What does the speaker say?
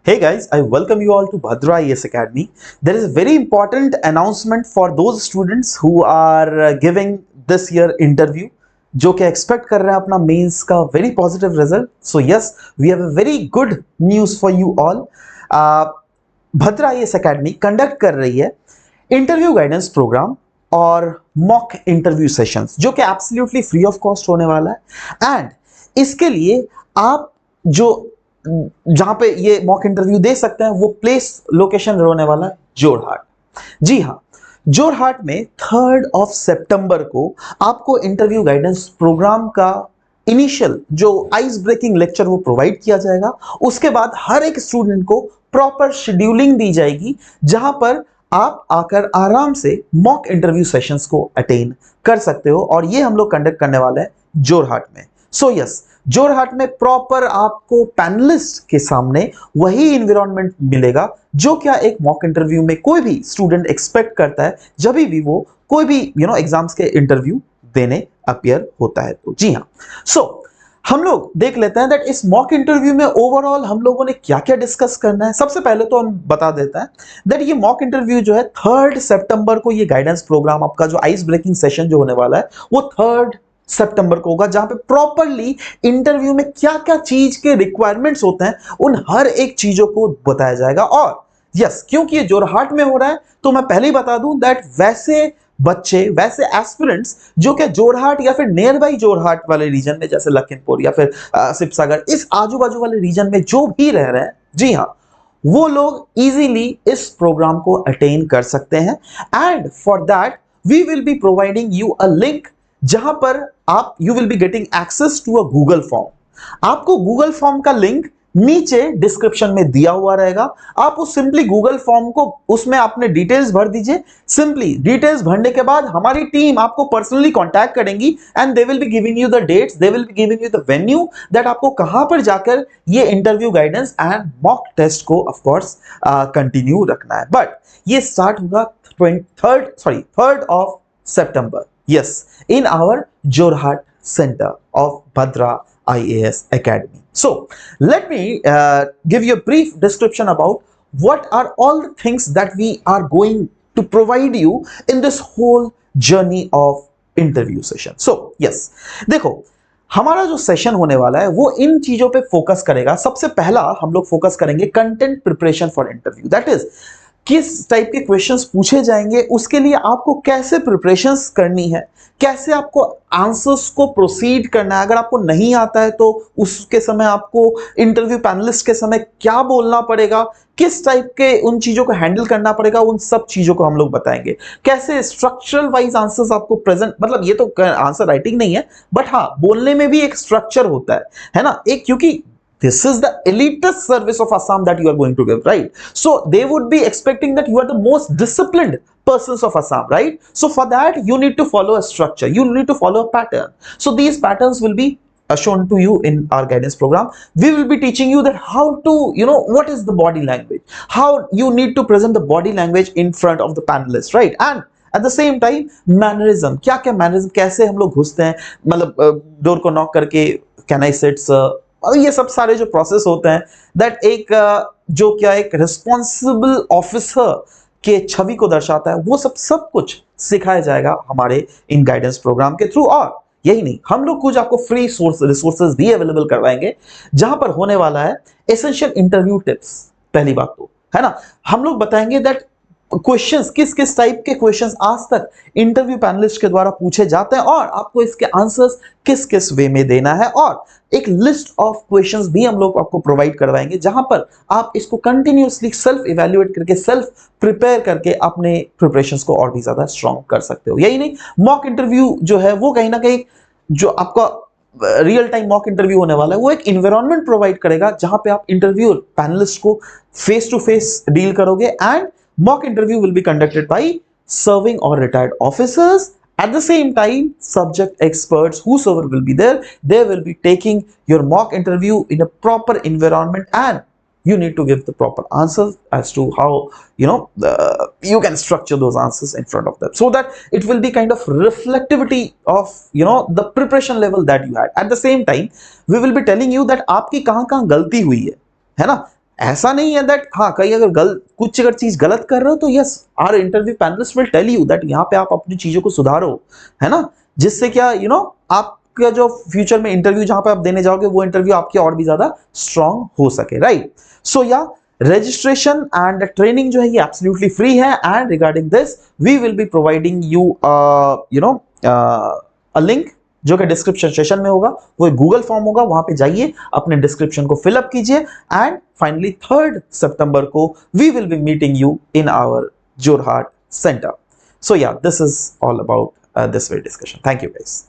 Hey guys, I welcome you all to Bhadra IAS Academy. There is a very important announcement for those students who are giving this year interview, जो कि expect कर रहे हैं अपना mains का very positive result. So yes, we have a very good news for you all. Bhadra IAS Academy conduct कर रही है इंटरव्यू गाइडेंस प्रोग्राम और मॉक इंटरव्यू सेशंस, जो कि एब्सोल्युटली फ्री ऑफ कॉस्ट होने वाला है। एंड इसके लिए आप जो जहां पे ये मॉक इंटरव्यू दे सकते हैं वो प्लेस लोकेशन होने वाला है जोरहाट। जी हाँ, जोरहाट में 3 सितंबर को आपको इंटरव्यू गाइडेंस प्रोग्राम का इनिशियल जो आइस ब्रेकिंग लेक्चर वो प्रोवाइड किया जाएगा। उसके बाद हर एक स्टूडेंट को प्रॉपर शेड्यूलिंग दी जाएगी, जहां पर आप आकर आराम से मॉक इंटरव्यू सेशंस को अटेन कर सकते हो, और ये हम लोग कंडक्ट करने वाले हैं जोरहाट में। सो यस, जोरहाट में प्रॉपर आपको पैनलिस्ट के सामने वही इन्वायरमेंट मिलेगा जो क्या एक मॉक इंटरव्यू में कोई भी स्टूडेंट एक्सपेक्ट करता है जब भी वो कोई भी एग्जाम्स के इंटरव्यू देने अपीयर होता है। तो जी हाँ, सो हम लोग देख लेते हैं दैट इस मॉक इंटरव्यू में ओवरऑल हम लोगों ने क्या क्या डिस्कस करना है। सबसे पहले तो हम बता देते हैं दैट ये मॉक इंटरव्यू जो है 3 सितंबर को, ये गाइडेंस प्रोग्राम आपका जो आइस ब्रेकिंग सेशन जो होने वाला है वो 3 सितंबर को होगा, जहां पे प्रॉपरली इंटरव्यू में क्या क्या चीज के रिक्वायरमेंट्स होते हैं उन हर एक चीजों को बताया जाएगा। और यस, क्योंकि ये जोरहाट में हो रहा है तो मैं पहले ही बता दूं दैट वैसे बच्चे, वैसे एस्पिरेंट्स जो कि जोरहाट या फिर नियर बाई जोरहाट वाले रीजन में, जैसे लखीमपुर या फिर शिवसागर, इस आजू बाजू वाले रीजन में जो भी रह रहे हैं, जी हाँ, वो लोग इजीली इस प्रोग्राम को अटेन कर सकते हैं। And for that we will be providing you a link, जहां पर आप you will be getting access to a Google form. आपको गूगल फॉर्म का लिंक नीचे डिस्क्रिप्शन में दिया हुआ रहेगा। आप उस सिंपली गूगल फॉर्म को, उसमें आपने डिटेल्स भर दीजिए। सिंपली डिटेल्स भरने के बाद हमारी टीम आपको पर्सनली कांटेक्ट करेंगी and they will be giving you the dates, they will be giving you the venue that आपको कहां पर जाकर ये interview guidance and mock test को ऑफ कोर्स कंटिन्यू रखना है। बट ये स्टार्ट होगा 3 सितंबर, yes, in our Jorhat Center of Bhadra IAS Academy. So let me give you a brief description about what are all the things that we are going to provide you in this whole journey of interview session. So yes, देखो, हमारा जो session होने वाला है वो इन चीजों पे focus करेगा। सबसे पहला हम लोग फोकस करेंगे content preparation for interview, that is किस टाइप के क्वेश्चंस पूछे जाएंगे, उसके लिए आपको कैसे प्रिपरेशंस करनी है, कैसे आपको आंसर्स को प्रोसीड करना है। अगर आपको नहीं आता है तो उसके समय आपको इंटरव्यू पैनलिस्ट के समय क्या बोलना पड़ेगा, किस टाइप के उन चीजों को हैंडल करना पड़ेगा, उन सब चीजों को हम लोग बताएंगे। कैसे स्ट्रक्चरल वाइज आंसर्स आपको प्रेजेंट, मतलब ये तो आंसर राइटिंग नहीं है, बट हाँ, बोलने में भी एक स्ट्रक्चर होता है ना, एक, क्योंकि this is the elitist service of Assam that you are going to give, right? So they would be expecting that you are the most disciplined persons of Assam, right? So for that you need to follow a structure, you need to follow a pattern. So these patterns will be shown to you in our guidance program. We will be teaching you that how to, what is the body language, how you need to present the body language in front of the panelists, right? And at the same time mannerism, क्या क्या mannerism, कैसे हम लोग घुसते हैं, मतलब door को knock करके कैन आई सिट सर, और ये सब सारे जो प्रोसेस होते हैं दैट एक जो क्या एक रिस्पॉन्सिबल ऑफिसर के छवि को दर्शाता है, वो सब कुछ सिखाया जाएगा हमारे इन गाइडेंस प्रोग्राम के थ्रू। और यही नहीं, हम लोग कुछ आपको फ्री रिसोर्सेज भी अवेलेबल करवाएंगे, जहां पर होने वाला है एसेंशियल इंटरव्यू टिप्स। पहली बात तो है ना, हम लोग बताएंगे दैट क्वेश्चंस, किस किस टाइप के क्वेश्चंस आज तक इंटरव्यू पैनलिस्ट के द्वारा पूछे जाते हैं और आपको इसके आंसर्स किस किस वे में देना है। और एक लिस्ट ऑफ क्वेश्चंस भी हम लोग आपको प्रोवाइड करवाएंगे, जहां पर आप इसको कंटिन्यूअसली सेल्फ इवैल्यूएट करके, सेल्फ प्रिपेयर करके अपने प्रिपरेशंस को और भी ज्यादा स्ट्रांग कर सकते हो। यही नहीं, मॉक इंटरव्यू जो है वो कहीं ना कहीं जो आपका रियल टाइम मॉक इंटरव्यू होने वाला है वो एक इन्वायरमेंट प्रोवाइड करेगा, जहां पे आप इंटरव्यू पैनलिस्ट को फेस टू फेस डील करोगे। And mock interview will be conducted by serving or retired officers. At the same time, subject experts, whosoever will be there, they will be taking your mock interview in a proper environment, and you need to give the proper answers as to how you can structure those answers in front of them, so that it will be kind of reflectivity of the preparation level that you had. At the same time, we will be telling you that आपकी कहाँ कहाँ गलती हुई है ना, ऐसा नहीं है दैट हाँ कहीं अगर कुछ अगर चीज गलत कर रहे हो तो yes our interview panelist will tell you that यहाँ पे आप अपनी चीजों को सुधारो, है ना, जिससे क्या आपका जो फ्यूचर में इंटरव्यू जहां पे आप देने जाओगे वो इंटरव्यू आपके और भी ज्यादा स्ट्रांग हो सके, राइट। सो या रजिस्ट्रेशन एंड ट्रेनिंग जो है ये एब्सोल्युटली फ्री है, and regarding this we will be providing you a link जो कि डिस्क्रिप्शन सेशन में होगा। वो एक गूगल फॉर्म होगा, वहां पे जाइए, अपने डिस्क्रिप्शन को फिलअप कीजिए, एंड फाइनली 3rd सितंबर को we will be meeting you in our Jorhat centre. So yeah this is all about this way discussion. Thank you guys.